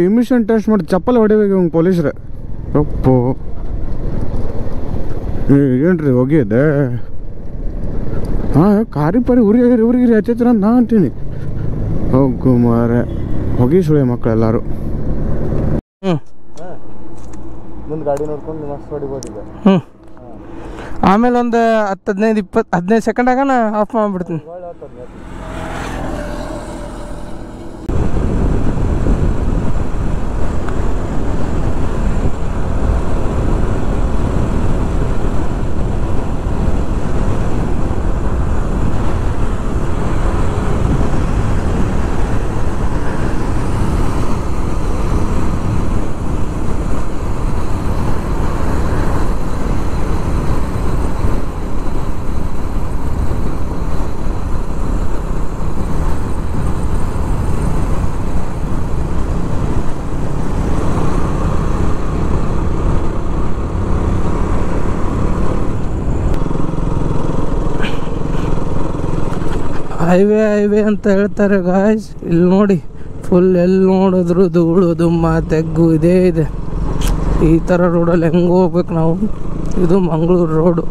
ಇಮಿಷನ್ ಟೆಸ್ಟ್ ಮಾಡಿ ಚಪ್ಪಲ್ ಹೊಡಿಬೇಕು ಇವ್ ಪೊಲೀಸ್ರ. ಅಪ್ಪೋ ಏನ್ರಿ ಹೋಗಿದೆ? ಹಾಂ ಕಾರಿ ಪರಿ ಊರಿಗೆ ಹಚ್ಚೈತ್ರ ಅಂತ ನಾ ಅಂತೀನಿ. ಹೋಗು ಮಾರೆ, ಹೋಗಿ ಸುಳಿ ಮಕ್ಕಳು ಎಲ್ಲರೂ. ಮುಂದೆ ಗಾಡಿ ನೋಡ್ಕೊಂಡು ಮಸ್ತ್ ಹೊಡಿಬೋದು. ಆಮೇಲೆ ಒಂದು 10-15 ಸೆಕೆಂಡ್ ಆಗ ನಾ ಆಫ್ ಮಾಡಿಬಿಡ್ತೀನಿ. ಹೈವೇ ಅಂತ ಹೇಳ್ತಾರೆ ಗಾಯ್ಸ್. ಇಲ್ಲಿ ನೋಡಿ ಫುಲ್ ಎಲ್ಲಿ ನೋಡಿದ್ರು ಧೂಳು ದುಮ್ಮ ತೆಗ್ಗು ಇದೇ ಇದೆ. ಈ ಥರ ರೋಡಲ್ಲಿ ಹೆಂಗೆ ಹೋಗ್ಬೇಕು ನಾವು? ಇದು ಮಂಗಳೂರು ರೋಡು.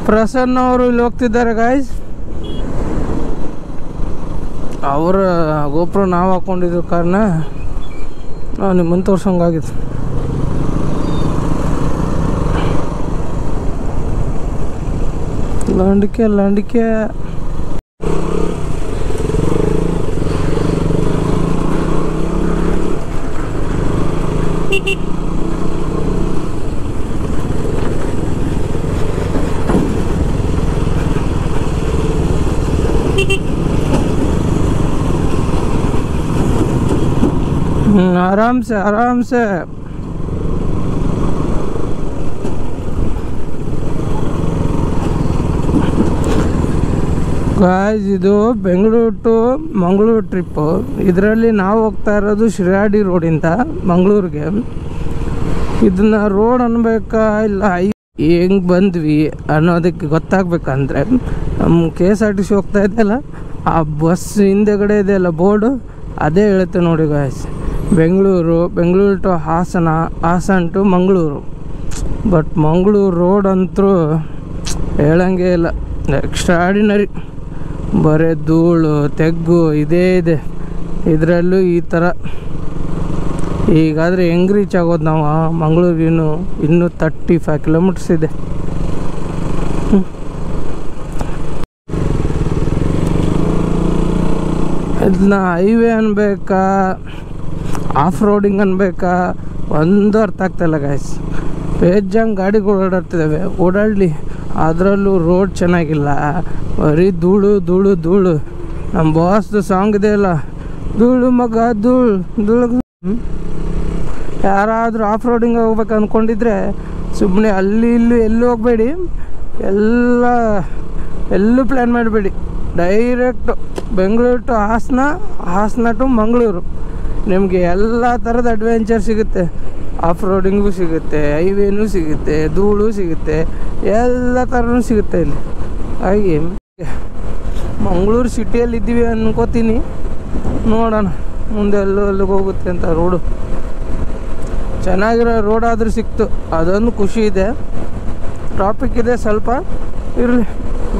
ಪ್ರಸನ್ನ ಅವರು ಇಲ್ಲಿ ಹೋಗ್ತಿದ್ದಾರೆ ಗಾಯ್ಸ್. ಅವರ ಗೋಪುರ ನಾವು ಹಾಕ್ಕೊಂಡಿದ್ರು ಕಾರಣ ನಾವು ನಿಮ್ಮನ್ನು ತೋರ್ಸಂಗಾಗಿತ್ತು. ಲಂಡಿಕೆ आराम से आराम से ಗಾಯ್ಸ್ ಇದು ಬೆಂಗಳೂರು ಟು ಮಂಗಳೂರು ಟ್ರಿಪ್ಪು. ಇದರಲ್ಲಿ ನಾವು ಹೋಗ್ತಾ ಇರೋದು ಶಿರಾಡಿ ರೋಡಿಂದ ಮಂಗಳೂರಿಗೆ. ಇದನ್ನ ರೋಡ್ ಅನ್ಬೇಕಾ ಇಲ್ಲ ಹೆಂಗೆ ಬಂದ್ವಿ ಅನ್ನೋದಕ್ಕೆ ಗೊತ್ತಾಗ್ಬೇಕಂದ್ರೆ ನಮ್ಮ KSRTC ಹೋಗ್ತಾ ಇದೆಯಲ್ಲ ಆ ಬಸ್ ಹಿಂದೆಗಡೆ ಇದೆಯಲ್ಲ ಬೋರ್ಡು, ಅದೇ ಹೇಳುತ್ತೆ ನೋಡಿ guys. Bengaluru to Hassan to Mangaluru. But Mangaluru road ಅಂತೂ ಹೇಳಂಗೆ ಇಲ್ಲ, ಎಕ್ಸ್ಟ್ರಾಡಿನರಿ. ಬರೀ ಧೂಳು ತೆಗ್ಗು ಇದೇ ಇದೆ ಇದರಲ್ಲೂ ಈ ಥರ. ಈಗಾದರೆ ಹೆಂಗೆ ರೀಚ್ ಆಗೋದು ನಾವು ಮಂಗಳೂರಿಗೆ? ಇನ್ನೂ 35 ಕಿಲೋಮೀಟರ್ಸ್ ಇದೆ. ಇದನ್ನ ಹೈವೇ ಅನ್ಬೇಕಾ ಆಫ್ ರೋಡಿಂಗ್ ಅನ್ಬೇಕಾ ಒಂದು ಅರ್ಥ ಆಗ್ತಾಯಿಲ್ಲ ಗಾಯ್ಸ್. ಬೇಜಾನ್ ಗಾಡಿಗಳು ಓಡಾಡಲಿ, ಅದರಲ್ಲೂ ರೋಡ್ ಚೆನ್ನಾಗಿಲ್ಲ, ಬರೀ ಧೂಳು. ನಮ್ಮ ಬಾಸ್ದು ಸಾಂಗ್ ಇದೆಯಲ್ಲ, ಧೂಳು ಮಗ ಧೂಳು. ಯಾರಾದರೂ ಆಫ್ ರೋಡಿಂಗ್ ಹೋಗ್ಬೇಕು ಅಂದ್ಕೊಂಡಿದ್ರೆ ಸುಮ್ಮನೆ ಅಲ್ಲಿ ಇಲ್ಲಿ ಎಲ್ಲೂ ಹೋಗಬೇಡಿ, ಎಲ್ಲೂ ಪ್ಲ್ಯಾನ್ ಮಾಡಬೇಡಿ. Direct Bengaluru to Hassan to Mangaluru. ನಿಮಗೆ ಎಲ್ಲ ಥರದ ಅಡ್ವೆಂಚರ್ ಸಿಗುತ್ತೆ. ಆಫ್ ರೋಡಿಂಗು ಸಿಗುತ್ತೆ, ಹೈವೇನೂ ಸಿಗುತ್ತೆ, ಧೂಳು ಸಿಗುತ್ತೆ, ಎಲ್ಲ ಥರನೂ ಸಿಗುತ್ತೆ ಇಲ್ಲಿ. ಹಾಗೆ ಮಂಗಳೂರು ಸಿಟಿಯಲ್ಲಿ ಇದ್ದೀವಿ ಅನ್ಕೋತೀನಿ. ನೋಡೋಣ ಮುಂದೆ ಎಲ್ಲಿಗೆ ಹೋಗುತ್ತೆ ಅಂತ. ರೋಡು ಚೆನ್ನಾಗಿರೋ ರೋಡ್ ಆದರೂ ಸಿಕ್ತು, ಅದೊಂದು ಖುಷಿ ಇದೆ. ಟ್ರಾಫಿಕ್ ಇದೆ ಸ್ವಲ್ಪ, ಇರಲಿ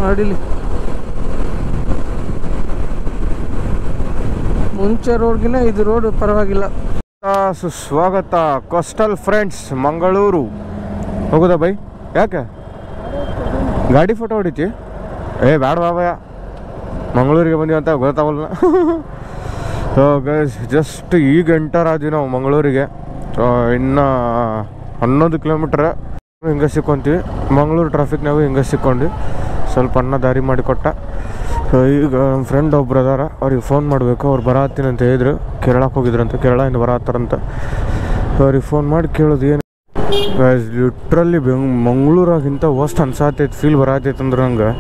ಮಾಡಿಲಿ. ಮುಂಚೆ ರೋಡ್ಗಿನ ಇದು ರೋಡ್ ಪರವಾಗಿಲ್ಲ. ಸುಸ್ವಾಗತ ಕೋಸ್ಟಲ್ ಫ್ರೆಂಡ್ಸ್ ಮಂಗಳೂರು. ಹೋಗೋದಾ ಬೈ? ಯಾಕೆ ಗಾಡಿ ಫೋಟೋ ಹೊಡಿತಿ? ಬ್ಯಾಡ ಬಾಬಯ್ಯ, ಮಂಗಳೂರಿಗೆ ಬಂದೀವಿ ಅಂತ ಗೊತ್ತಾಗಲ್ಲ. ಸೊ ಗೈಸ್ ಜಸ್ಟ್ ಈಗ ಎಂಟರ್ ಆದ್ವಿ ನಾವು ಮಂಗಳೂರಿಗೆ. ಇನ್ನು 11 ಕಿಲೋಮೀಟ್ರ್ ಹಿಂಗೆ ಸಿಕ್ಕೊಂತೀವಿ. ಮಂಗಳೂರು ಟ್ರಾಫಿಕ್ ನಾವು ಹಿಂಗೆ ಸಿಕ್ಕೊಂಡ್ವಿ. ಸ್ವಲ್ಪ ಅನ್ನ ದಾರಿ ಮಾಡಿಕೊಟ್ಟ. ಸೊ ಈಗ ನಮ್ಮ ಫ್ರೆಂಡ್ ಒಬ್ರು ಅದಾರ, ಅವ್ರಿಗೆ ಫೋನ್ ಮಾಡಬೇಕು. ಅವ್ರು ಬರತ್ತೀನಿ ಅಂತ ಹೇಳಿದ್ರು, ಕೇರಳಕ್ಕೆ ಹೋಗಿದ್ರಂತ, ಕೇರಳದಿಂದ ಬರತ್ತಾರಂತ. ಅವ್ರಿಗೆ ಫೋನ್ ಮಾಡಿ ಕೇಳೋದು ಏನು ಗೈಸ್, ಲಿಟ್ರಲ್ಲಿ ಮಂಗಳೂರಾಗಿಂತ ವರ್ಸ್ಟ್ ಅನ್ಸಾತೈತೆ, ಫೀಲ್ ಬರತೈತೆ ಅಂದ್ರೆ ನಂಗೆ.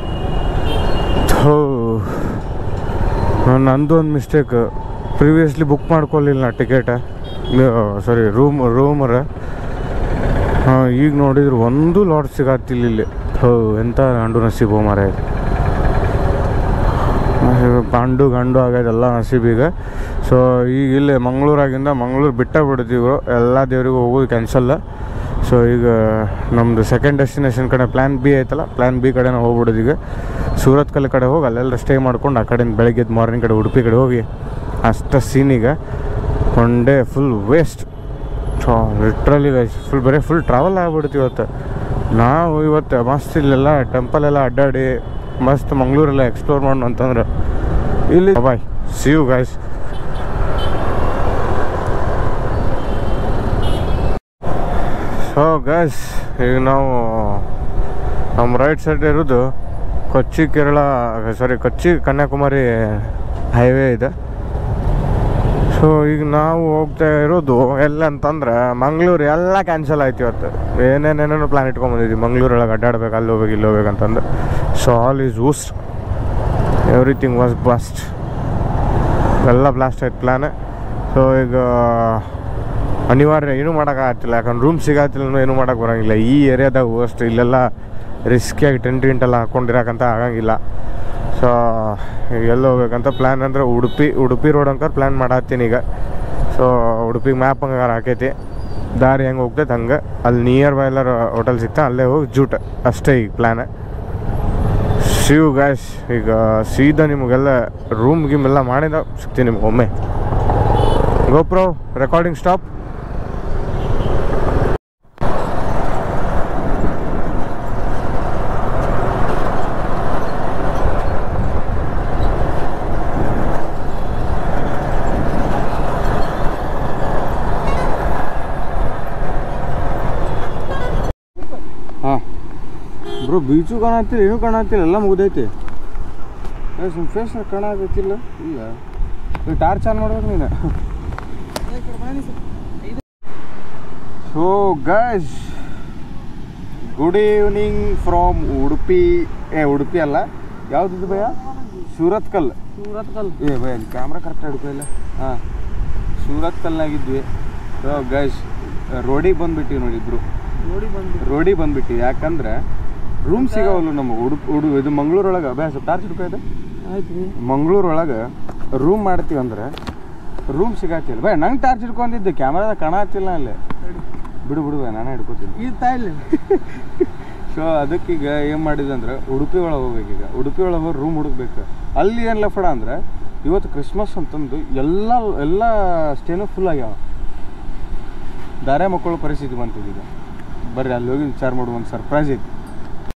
ನಂದು ಒಂದು ಮಿಸ್ಟೇಕ್, ಪ್ರಿವಿಯಸ್ಲಿ ಬುಕ್ ಮಾಡ್ಕೊಳ್ಳಿಲ್ಲ ನಾ ಟಿಕೆಟ, ಸಾರಿ ರೂಮರ. ಈಗ ನೋಡಿದ್ರು ಒಂದು ಲಾಟ್ ಸಿಗತ್ತಿಲ್ಲ ಇಲ್ಲಿ. ಎಂಥ ಗಂಡು ನಸೀಬು ಮಾರ, ಗಂಡು ಆಗೈದೆಲ್ಲ ನಸೀಬೀಗ. ಸೊ ಈಗ ಇಲ್ಲೇ ಮಂಗಳೂರು ಬಿಟ್ಟಿದ್ದೀವಿ, ಎಲ್ಲ ದೇವ್ರಿಗೂ ಹೋಗೋದು ಕ್ಯಾನ್ಸಲ್. ಸೊ ಈಗ ನಮ್ಮದು ಸೆಕೆಂಡ್ ಡೆಸ್ಟಿನೇಷನ್ ಕಡೆ ಪ್ಲ್ಯಾನ್ ಬಿ ಐತಲ್ಲ, ಪ್ಲ್ಯಾನ್ ಬಿ ಕಡೆ ನಾವು ಹೋಗ್ಬಿಡೋದು. ಈಗ ಸೂರತ್ಕಲ್ ಕಡೆ ಹೋಗಿ ಅಲ್ಲೆಲ್ಲ ಸ್ಟೇ ಮಾಡ್ಕೊಂಡು ಆ ಕಡೆಯಿಂದ ಬೆಳಗ್ಗೆ ಮಾರ್ನಿಂಗ್ ಕಡೆ ಉಡುಪಿ ಕಡೆ ಹೋಗಿ ಅಷ್ಟು ಸೀನಿಗೆ one day full waste. So literally full travel ಆಗ್ಬಿಡ್ತೀವಿ ಇವತ್ತು. ನಾವು ಇವತ್ತು ಮಸ್ತ್ ಇಲ್ಲೆಲ್ಲ ಟೆಂಪಲ್ ಎಲ್ಲ ಅಡ್ಡಾಡಿ ಮಸ್ತ್ ಮಂಗಳೂರೆಲ್ಲ ಎಕ್ಸ್ಪ್ಲೋರ್ ಮಾಡೋಣ ಅಂತಂದ್ರೆ ಇಲ್ಲಿ bye. See you guys. So guys ಈಗ ನಾವು ನಮ್ಮ ರೈಟ್ ಸೈಡ್ ಇರೋದು ಕೊಚ್ಚಿ ಕನ್ಯಾಕುಮಾರಿ ಹೈವೇ ಇದೆ. ಸೊ ಈಗ ನಾವು ಹೋಗ್ತಾ ಇರೋದು ಎಲ್ಲ ಅಂತಂದ್ರೆ ಮಂಗಳೂರು ಎಲ್ಲ ಕ್ಯಾನ್ಸಲ್ ಆಯ್ತು ಇವತ್ತು. ಏನೇನೇನೋ ಪ್ಲ್ಯಾನ್ ಇಟ್ಕೊಂಡ್ಬಂದಿದ್ವಿ, ಮಂಗಳೂರೊಳಗೆ ಅಡ್ಡಾಡ್ಬೇಕು, ಅಲ್ಲಿ ಹೋಗ್ಬೇಕು, ಇಲ್ಲಿ ಹೋಗ್ಬೇಕಂತಂದು. So all is lost, everything was blast, ಎಲ್ಲ ಬ್ಲಾಸ್ಟ್ ಆಯ್ತು ಪ್ಲ್ಯಾನ್. ಸೊ ಈಗ ಅನಿವಾರ್ಯ ಏನೂ ಮಾಡೋಕ್ಕಾಗತ್ತಿಲ್ಲ, ಯಾಕಂದ್ರೆ ರೂಮ್ ಸಿಗತ್ತಿಲ್ಲ, ಏನೂ ಮಾಡೋಕ್ಕೆ ಬರೋಂಗಿಲ್ಲ. ಈ ಏರಿಯಾದಾಗ ಅಷ್ಟು ಇಲ್ಲೆಲ್ಲ ರಿಸ್ಕಿಯಾಗಿ ಟೆಂಟ್ ಎಲ್ಲ ಹಾಕ್ಕೊಂಡಿರೋಕ್ಕಂತ ಆಗಂಗಿಲ್ಲ. ಸೊ ಎಲ್ಲಿ ಹೋಗ್ಬೇಕಂತ ಪ್ಲ್ಯಾನ್ ಅಂದರೆ ಉಡುಪಿ ರೋಡ್ ಅಂಕರ್ ಪ್ಲ್ಯಾನ್ ಮಾಡತ್ತೀನಿ ಈಗ. ಸೊ ಉಡುಪಿಗೆ ಮ್ಯಾಪ್ ಹಂಗಾರ ಹಾಕೈತಿ, ದಾರಿ ಹೆಂಗೆ ಹೋಗ್ತೈತೆ ಹಂಗೆ. ಅಲ್ಲಿ ನಿಯರ್ ಬೈ ಎಲ್ಲರೂ ಹೋಟೆಲ್ ಸಿಗ್ತಾ ಅಲ್ಲೇ ಹೋಗಿ ಜೂಟ್ ಅಷ್ಟೇ ಈಗ ಪ್ಲ್ಯಾನ್. ಶಿವ್ ಗಾಯ್ಸ್ ಈಗ ಸೀದಾ ನಿಮಗೆಲ್ಲ ರೂಮ್ ಗೀಮ್ ಎಲ್ಲ ಮಾಡಿದ ಸಿಗ್ತೀನಿ ನಿಮ್ಗೆ ಒಮ್ಮೆ. GoPro recording stop. ಹಾಂ ಬ್ರೋ, ಬೀಚು ಕಾಣತ್ತಿಲ್ಲ, ಏನೂ ಕಾಣತ್ತಿಲ್ಲ, ಎಲ್ಲ ಮುಗ್ದೈತಿ. ಸುಮ್ಮ ಫೇಸ್ ಕಾಣತ್ತಿಲ್ಲ. ಇಲ್ಲ ಟಾರ್ಚ್ ಆನ್ ಮಾಡ್ಬೇಕು ನೀನು. So guys, good evening from Udupi. Udupi ಅಲ್ಲ, ಯಾವ್ದು ಭಯ? ಸೂರತ್ಕಲ್. ಭಯ ಕ್ಯಾಮ್ರಾ ಕರೆಕ್ಟ್ ಹಿಡ್ಕೊಳ್ಳಿಲ್ಲ. ಹಾಂ, ಸೂರತ್ಕಲ್ನಾಗಿದ್ವಿ. ಸೊ ಗೈಸ್, ರೋಡಿಗೆ ಬಂದ್ಬಿಟ್ಟಿವಿ ನೋಡಿ ಇಬ್ರು. ರೋಡಿಗೆ ಬಂದ್ಬಿಟ್ಟಿವಿ ಯಾಕಂದ್ರೆ ರೂಮ್ ಸಿಗೋವಲ್ಲ ನಮಗೆ. ಇದು ಮಂಗಳೂರೊಳಗೆ ಅಭ್ಯಾಸ ಟಾರ್ಚ್ ಹಿಡ್ಕೋಇದೆ. ಮಂಗಳೂರೊಳಗೆ ರೂಮ್ ಮಾಡ್ತೀವಿ ಅಂದ್ರೆ ರೂಮ್ ಸಿಗಾತಿಲ್ಲ. ಭಯ ನಂಗೆ ಟಾರ್ಚ್ ಹಿಡ್ಕೊಂಡಿದ್ದೆ, ಕ್ಯಾಮ್ರಾದಾಗ ಕಾಣತ್ತಿಲ್ಲ ಅಲ್ಲೇ. ಬಿಡು ನಾನೇ ಹಿಡ್ಕೋತೀನಿ. ಸೊ ಅದಕ್ಕೀಗ ಏನು ಮಾಡಿದೆ ಅಂದ್ರೆ ಉಡುಪಿ ಒಳಗೆ ಹೋಗ್ಬೇಕೀಗ. ಉಡುಪಿ ಒಳಗೆ ಹೋಗಿ ರೂಮ್ ಹುಡುಕ್ಬೇಕು. ಅಲ್ಲಿ ಏನು ಲಫಡ ಅಂದ್ರೆ ಇವತ್ತು ಕ್ರಿಸ್ಮಸ್ ಅಂತಂದು ಎಲ್ಲ ಸ್ಟೇನು ಫುಲ್ ಆಗ್ಯಾವ. ದಾರೆ ಮಕ್ಕಳು ಪರಿಸ್ಥಿತಿ ಬಂತಿದ್ದೀಗ. ಬರ್ರಿ ಅಲ್ಲಿ ಹೋಗಿ ವಿಚಾರ ಮಾಡುವ, ಒಂದು ಸರ್ಪ್ರೈಸ್ ಐತಿ.